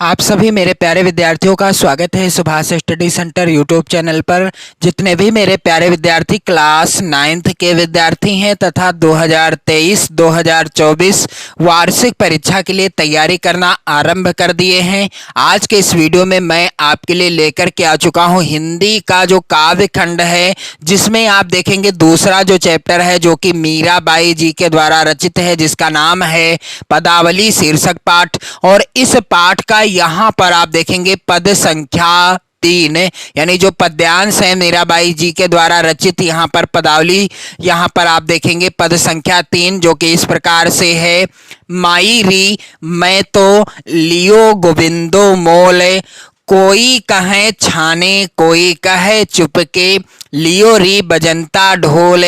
आप सभी मेरे प्यारे विद्यार्थियों का स्वागत है Subhash study centre YouTube channel पर। जितने भी मेरे प्यारे विद्यार्थी क्लास 9th के विद्यार्थी हैं तथा 2023-2024 वार्षिक परीक्षा के लिए तैयारी करना आरंभ कर दिए हैं, आज के इस वीडियो में मैं आपके लिए लेकर के आ चुका हूं हिंदी का जो काव्य खंड है, जिसमें आप देखेंगे दूसरा जो चैप्टर है जो कि मीराबाई जी के द्वारा रचित है, जिसका नाम है पदावली शीर्षक पाठ। और इस पाठ का यहाँ पर आप देखेंगे पद संख्या 3 यानी जो पद्यांश है मीराबाई जी के द्वारा रचित यहाँ पर पदावली, यहाँ पर आप देखेंगे पद संख्या 3 जो कि इस प्रकार से है। माई री मैं तो लियो गोविंदो मोल, कोई कहे छाने कोई कहे चुपके, लियो री बजंता ढोल,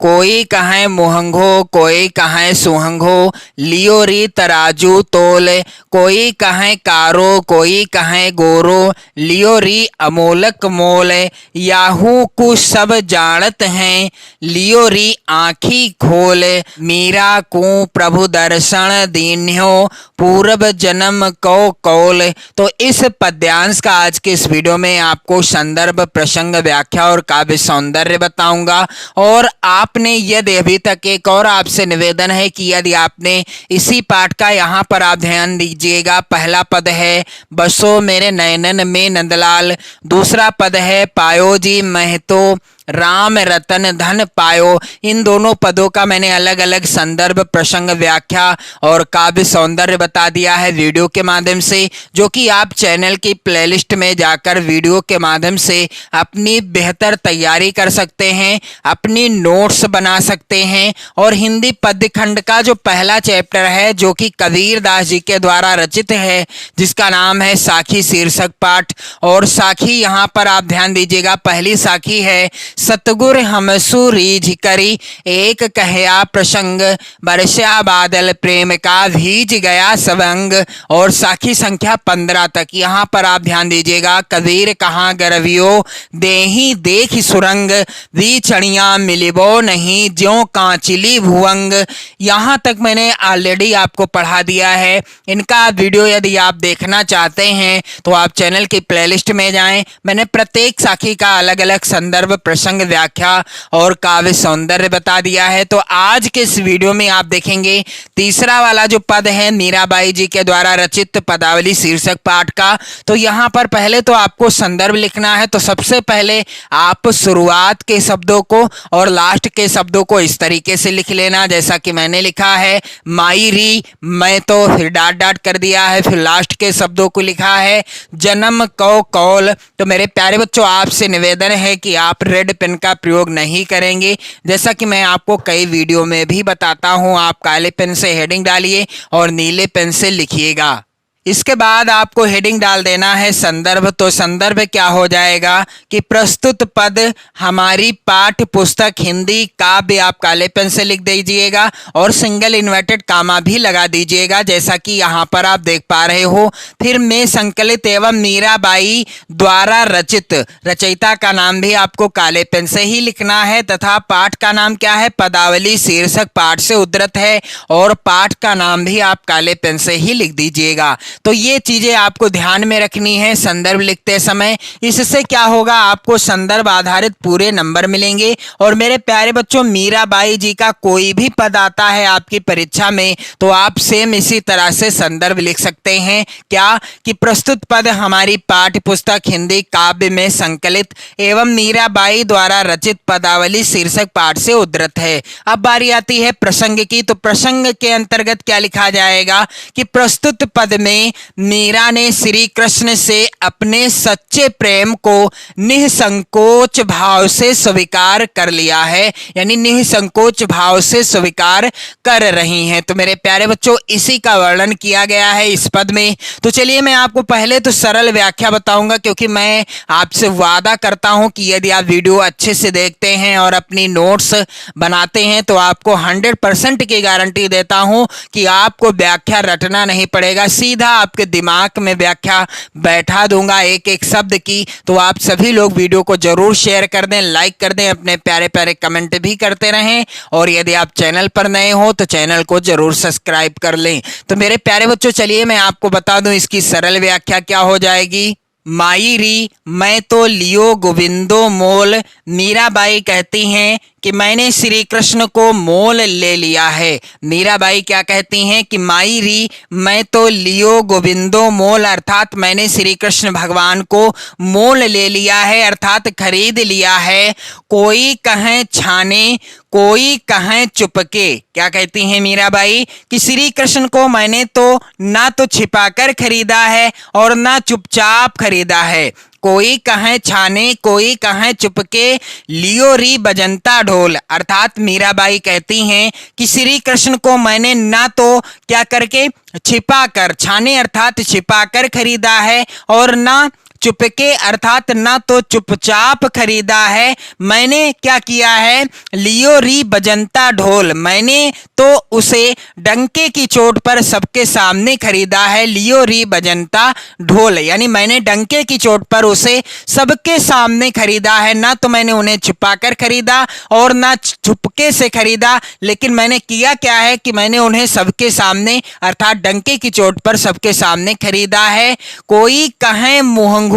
कोई कहे मुहंगो कोई कहे सुहंगो, लियो री तराजू तोल, कोई कहे कारो कोई कहे गोरो, लियो री अमोलक मोल, याहू को सब जानत हैं, लियो री आँखी खोल, मीरा को प्रभु दर्शन दीन्यो, पूर्व जन्म को कौल। तो इस पद्यांश का आज के इस वीडियो में आपको संदर्भ, प्रसंग, व्याख्या और काव्य सौंदर्य बताऊंगा। और आपने यदि अभी तक एक और आपसे निवेदन है कि यदि आपने इसी पाठ का यहाँ पर आप ध्यान दीजिएगा, पहला पद है बसो मेरे नयनन में नंदलाल, दूसरा पद है पायो जी महतो राम रतन धन पायो। इन दोनों पदों का मैंने अलग अलग संदर्भ, प्रसंग, व्याख्या और काव्य सौंदर्य बता दिया है वीडियो के माध्यम से, जो कि आप चैनल की प्लेलिस्ट में जाकर वीडियो के माध्यम से अपनी बेहतर तैयारी कर सकते हैं, अपनी नोट्स बना सकते हैं। और हिंदी पद्य खंड का जो पहला चैप्टर है जो कि कबीर दास जी के द्वारा रचित है, जिसका नाम है साखी शीर्षक पाठ। और साखी यहाँ पर आप ध्यान दीजिएगा, पहली साखी है सतगुर हमसु रीझ करी, एक कहया प्रसंग बरसा बादल प्रेम का भीज गया सबंग। और साखी संख्या 15 तक यहाँ पर आप ध्यान दीजिएगा, कबीर कहाँ गरवियो देही देख सुरंग, वी चढ़िया मिलिबो नहीं ज्यों कांचिली भुवंग। यहाँ तक मैंने ऑलरेडी आपको पढ़ा दिया है। इनका वीडियो यदि आप देखना चाहते हैं तो आप चैनल की प्लेलिस्ट में जाएं। मैंने प्रत्येक साखी का अलग अलग संदर्भ, प्रसंग, व्याख्या और काव्य सौंदर्य बता दिया है। तो आज के इस वीडियो में आप देखेंगे तीसरा वाला जो पद है मीराबाई जी के द्वारा रचित पदावली शीर्षक पाठ का। तो यहाँ पर पहले तो आपको संदर्भ लिखना है। तो सबसे पहले आप शुरुआत के शब्दों को और लास्ट के शब्दों को इस तरीके से लिख लेना जैसा कि मैंने लिखा है। माई री मैं तो फिर डाट डाट कर दिया है, फिर लास्ट के शब्दों को लिखा है जन्म को कौल। तो मेरे प्यारे बच्चों, आपसे निवेदन है कि आप रेड पेन का प्रयोग नहीं करेंगे, जैसा कि मैं आपको कई वीडियो में भी बताता हूं। आप काले पेन से हेडिंग डालिए और नीले पेन से लिखिएगा। इसके बाद आपको हेडिंग डाल देना है संदर्भ। तो संदर्भ क्या हो जाएगा कि प्रस्तुत पद हमारी पाठ्य पुस्तक हिंदी काव्य, आप काले पेन से लिख दीजिएगा और सिंगल इन्वर्टेड कामा भी लगा दीजिएगा जैसा कि यहाँ पर आप देख पा रहे हो। फिर में संकलित एवं मीराबाई द्वारा रचित, रचयिता का नाम भी आपको काले पेन से ही लिखना है तथा पाठ का नाम क्या है, पदावली शीर्षक पाठ से उद्धृत है और पाठ का नाम भी आप काले पेन से ही लिख दीजिएगा। तो ये चीजें आपको ध्यान में रखनी है संदर्भ लिखते समय। इससे क्या होगा, आपको संदर्भ आधारित पूरे नंबर मिलेंगे। और मेरे प्यारे बच्चों, मीराबाई जी का कोई भी पद आता है आपकी परीक्षा में तो आप सेम इसी तरह से संदर्भ लिख सकते हैं। क्या कि प्रस्तुत पद हमारी पाठ्य पुस्तक हिंदी काव्य में संकलित एवं मीराबाई द्वारा रचित पदावली शीर्षक पाठ से उद्धृत है। अब बारी आती है प्रसंग की। तो प्रसंग के अंतर्गत क्या लिखा जाएगा कि प्रस्तुत पद में मीरा ने श्री कृष्ण से अपने सच्चे प्रेम को निसंकोच भाव से स्वीकार कर लिया है, यानी निसंकोच भाव से स्वीकार कर रही हैं। तो मेरे प्यारे बच्चों, इसी का वर्णन किया गया है इस पद में। तो चलिए मैं आपको पहले तो सरल व्याख्या बताऊंगा, क्योंकि मैं आपसे वादा करता हूं कि यदि आप वीडियो अच्छे से देखते हैं और अपनी नोट्स बनाते हैं तो आपको 100% की गारंटी देता हूं कि आपको व्याख्या रटना नहीं पड़ेगा, सीधा आपके दिमाग में व्याख्या बैठा दूंगा एक एक शब्द की। तो आप सभी लोग वीडियो को जरूर शेयर कर दें, लाइक कर दें, अपने प्यारे प्यारे कमेंट भी करते रहें। और यदि आप चैनल पर नए हो तो चैनल को जरूर सब्सक्राइब कर लें। तो मेरे प्यारे बच्चों, चलिए मैं आपको बता दूं इसकी सरल व्याख्या क्या हो जाएगी। माई री मैं तो लियो गोविंदो मोल। मीराबाई कहती हैं कि मैंने श्री कृष्ण को मोल ले लिया है। मीराबाई क्या कहती हैं कि माई री मैं तो लियो गोविंदो मोल, अर्थात मैंने श्री कृष्ण भगवान को मोल ले लिया है, अर्थात खरीद लिया है। कोई कहे छाने कोई कहे चुपके। क्या कहती हैं मीराबाई कि श्री कृष्ण को मैंने तो ना तो छिपाकर खरीदा है और ना चुपचाप खरीदा है। कोई कहे छाने कोई कहे चुपके, लियो री बजंता ढोल, अर्थात मीराबाई कहती हैं कि श्री कृष्ण को मैंने ना तो क्या करके छिपा कर, छाने अर्थात छिपा कर खरीदा है और ना चुपके अर्थात ना तो चुपचाप खरीदा है। मैंने क्या किया है, लियो री बजंता ढोल, मैंने तो उसे डंके की चोट पर सबके सामने खरीदा है। लियो री बजंता ढोल यानी मैंने डंके की चोट पर उसे सबके सामने खरीदा है। ना तो मैंने उन्हें छुपाकर खरीदा और ना चुपके से खरीदा, लेकिन मैंने किया क्या है कि मैंने उन्हें सबके सामने अर्थात डंके की चोट पर सबके सामने खरीदा है। कोई कहे मुहंगो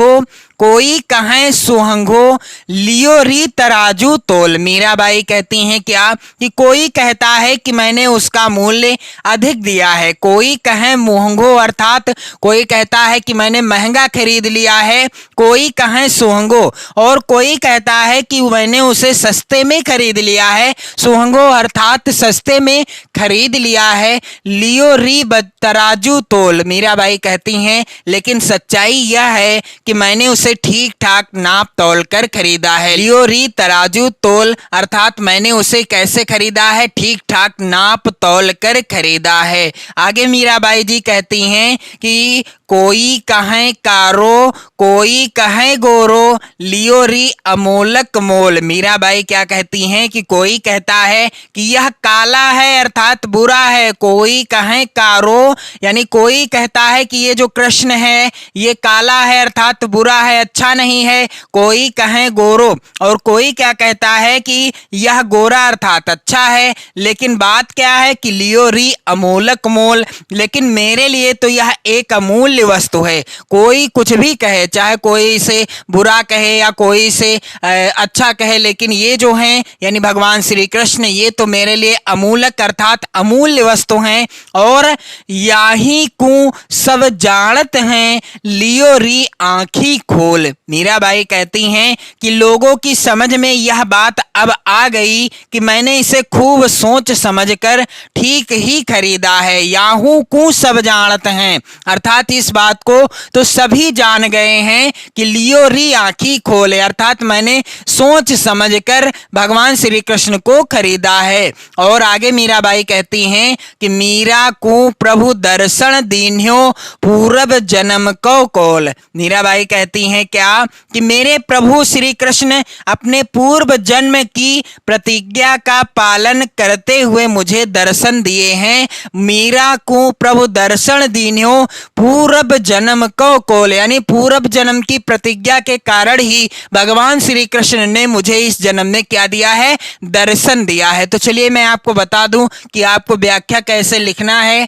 कोई कहे सुहंगो, लियो री तराजू तोल। मीराबाई कहती हैं क्या कि कोई कहता है कि मैंने उसका मूल्य अधिक दिया है। कोई कहे मुहंगो अर्थात कोई कहता है कि मैंने महंगा खरीद लिया है। कोई कहे सुहंगो और कोई कहता है कि मैंने उसे सस्ते में खरीद लिया है। सुहंगो अर्थात सस्ते में खरीद लिया है। लियो री तराजू तोल, मीराबाई कहती हैं लेकिन सच्चाई यह है कि मैंने उसे ठीक ठाक नाप तोल कर खरीदा है। लियो री तराजू तोल अर्थात मैंने उसे कैसे खरीदा है, ठीक ठाक नाप तोल कर खरीदा है। आगे मीराबाई जी कहती हैं कि कोई कहे कारो कोई कहे गोरो, लियो री अमोलक मोल। मीराबाई क्या कहती हैं कि कोई कहता है कि यह काला है अर्थात बुरा है। कोई कहे कारो यानी कोई कहता है कि ये जो कृष्ण है ये काला है अर्थात बुरा है, अच्छा नहीं है। कोई कहे गोरो और कोई क्या कहता है कि यह गोरा अर्थात अच्छा है। लेकिन बात क्या है कि लियो री अमोलक मोल, लेकिन मेरे लिए तो यह एक अमूल्य वस्तु है। कोई कुछ भी कहे, चाहे कोई इसे बुरा कहे या कोई इसे अच्छा कहे, लेकिन ये जो हैं यानी भगवान श्री कृष्ण ये तो मेरे लिए अमूलक अर्थात अमूल्य वस्तु हैं। और याही कु सब जानत हैं, लियो री आंखी खोल। मीराबाई कहती हैं कि लोगों की समझ में यह बात अब आ गई कि मैंने इसे खूब सोच समझकर ठीक ही खरीदा है। याहू कु सब जानत हैं अर्थात इस बात को तो सभी जान गए हैं कि लियो री आंखी खोले अर्थात मैंने सोच समझकर भगवान श्री कृष्ण को खरीदा है। और आगे मीराबाई कहती हैं कि मीरा को प्रभु दर्शन दीन्यो पूर्व जन्म को कोल। मीराबाई कहती हैं क्या कि मेरे प्रभु श्री कृष्ण अपने पूर्व जन्म की प्रतिज्ञा का पालन करते हुए मुझे दर्शन दिए हैं। मीरा को प्रभु दर्शन दीन्यो पूर्व जन्म को कोल यानी पूर्व जन्म की प्रतिज्ञा के कारण ही भगवान श्री कृष्ण ने मुझे इस जन्म में क्या दिया है, दर्शन दिया है। तो चलिए मैं आपको बता दूं कि आपको व्याख्या कैसे लिखना है।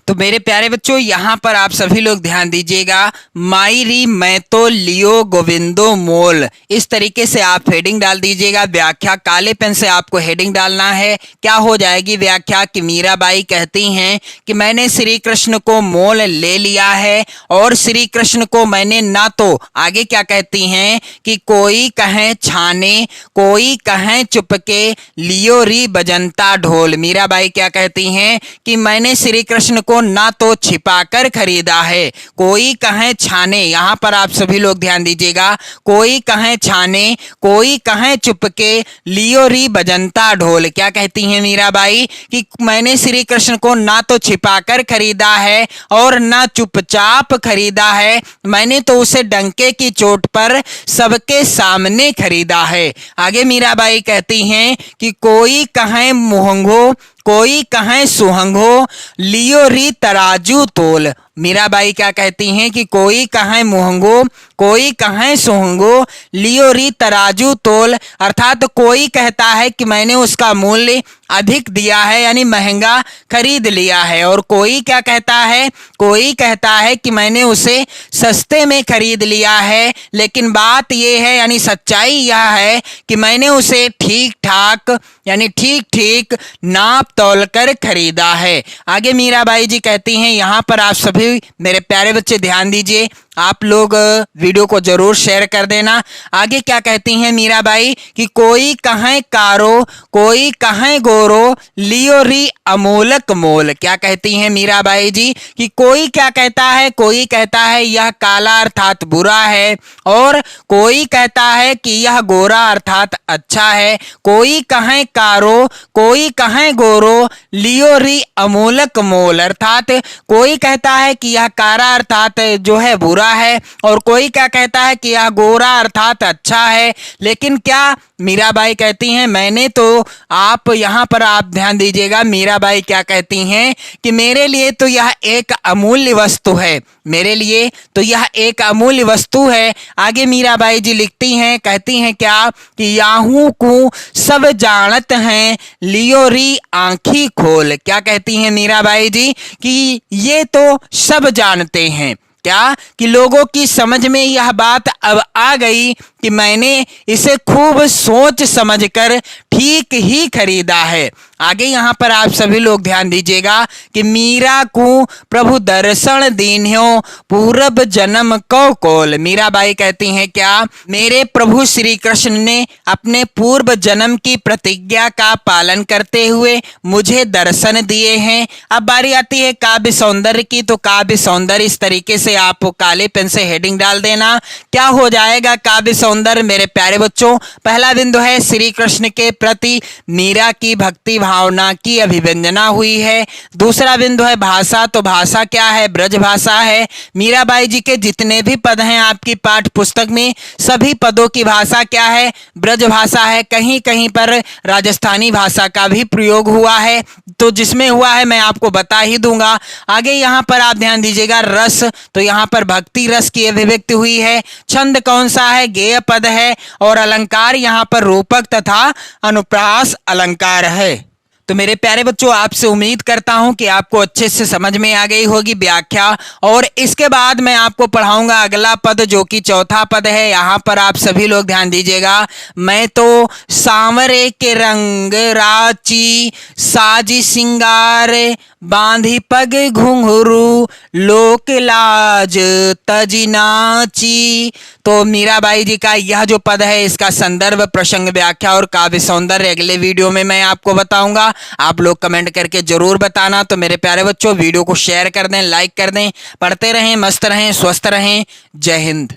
तो मेरे प्यारे बच्चों यहाँ पर आप सभी लोग ध्यान दीजिएगा। माई री मैं तो लियो गोविंदो मोल, इस तरीके से आप हेडिंग डाल दीजिएगा। व्याख्या काले पेन से आपको हेडिंग डालना है। क्या हो जाएगी व्याख्या कि मीराबाई कहती हैं कि मैंने श्री कृष्ण को मोल ले लिया है और श्री कृष्ण को मैंने ना तो आगे क्या कहती हैं कि कोई कहे छाने कोई कहे चुपके, लियो री बजंता ढोल। मीराबाई क्या कहती हैं कि मैंने श्री कृष्ण को ना तो छिपाकर खरीदा है। कोई कहे छाने, यहां पर आप सभी लोग ध्यान दीजिएगा। कोई कहे छाने कोई कहे चुपके, लियो री बजंता ढोल। क्या कहती हैं मीराबाई कि मैंने श्री कृष्ण को ना तो छिपाकर खरीदा है और ना चुपचाप खरीदा है, मैंने तो उसे डंके की चोट पर सबके सामने खरीदा है। आगे मीराबाई कहती हैं कि कोई कहे मुहंगो कोई कहे सुहंगो, लियो री तराजू तोल। मीराबाई क्या कहती हैं कि कोई कहे मुहंगो कोई कहे सुहंगो लियो री तराजू तोल, अर्थात कोई कहता है कि मैंने उसका मूल्य अधिक दिया है यानी महंगा खरीद लिया है, और कोई क्या कहता है, कोई कहता है कि मैंने उसे सस्ते में खरीद लिया है, लेकिन बात यह है यानी सच्चाई यह है कि मैंने उसे ठीक ठाक यानी ठीक ठीक नाप तोल कर खरीदा है। आगे मीराबाई जी कहती हैं, यहाँ पर आप सभी मेरे प्यारे बच्चे ध्यान दीजिए, आप लोग वीडियो को जरूर शेयर कर देना। आगे क्या कहती हैं मीराबाई कि कोई कहे कारो कोई कहे गोरो लियो री अमोलक मोल। क्या कहती हैं मीराबाई जी कि कोई क्या कहता है, कोई कहता है यह काला अर्थात बुरा है, और कोई कहता है कि यह गोरा अर्थात अच्छा है। कोई कहे कारो कोई कहे गोरो लियो री अमोलक मोल, अर्थात कोई कहता है कि यह कारा अर्थात जो है बुरा है, और कोई क्या कहता है कि यह गोरा अर्थात अच्छा है। लेकिन क्या मीराबाई कहती हैं, मैंने तो आप यहाँ पर आप ध्यान दीजिएगा, मीराबाई क्या कहती हैं कि मेरे लिए तो यह एक अमूल्य वस्तु है, मेरे लिए तो यह एक अमूल्य वस्तु है। आगे मीराबाई जी लिखती हैं, कहती हैं क्या कि याहू को सब जानत हैं लियो री आंखी खोल। क्या कहती हैं मीराबाई जी कि ये तो सब जानते हैं, क्या कि लोगों की समझ में यह बात अब आ गई कि मैंने इसे खूब सोच समझकर ठीक ही खरीदा है। आगे यहाँ पर आप सभी लोग ध्यान दीजिएगा कि मीरा को प्रभु दर्शन दीन्यो पूरब जन्म को कोल। मीराबाई कहती हैं क्या, मेरे प्रभु श्री कृष्ण ने अपने पूर्व जन्म की प्रतिज्ञा का पालन करते हुए मुझे दर्शन दिए हैं। अब बारी आती है काव्य सौंदर्य की, तो काव्य सौंदर्य इस तरीके से आप काले पेन से हेडिंग डाल देना। क्या हो जाएगा काव्य सौंदर्य मेरे प्यारे बच्चों? पहला बिंदु है श्री कृष्ण के प्रति मीरा की भक्ति भावना की अभिव्यंजना हुई है। दूसरा बिंदु है भाषा, तो भाषा क्या है? ब्रज भाषा है। मीराबाई जी के जितने भी पद हैं आपकी पाठ्य पुस्तक में, सभी पदों की भाषा क्या है? ब्रज भाषा है। कहीं कहीं पर राजस्थानी भाषा का भी प्रयोग हुआ है, तो जिसमें हुआ है मैं आपको बता ही दूंगा। आगे यहाँ पर आप ध्यान दीजिएगा रस, तो यहाँ पर भक्ति रस की अभिव्यक्ति हुई है। छंद कौन सा है? गेय पद है। और अलंकार यहाँ पर रूपक तथा अनुप्रास अलंकार है। तो मेरे प्यारे बच्चों, आपसे उम्मीद करता हूं कि आपको अच्छे से समझ में आ गई होगी व्याख्या। और इसके बाद मैं आपको पढ़ाऊंगा अगला पद, जो कि चौथा पद है। यहाँ पर आप सभी लोग ध्यान दीजिएगा, मैं तो सांवरे के रंग राची साजी सिंगार बांधी पग घुंघरू लोक लाज तजी नाची। तो मीराबाई जी का यह जो पद है, इसका संदर्भ, प्रसंग, व्याख्या और काव्य सौंदर्य अगले वीडियो में मैं आपको बताऊंगा। आप लोग कमेंट करके जरूर बताना। तो मेरे प्यारे बच्चों, वीडियो को शेयर कर दें, लाइक कर दें। पढ़ते रहें, मस्त रहें, स्वस्थ रहें। जय हिंद।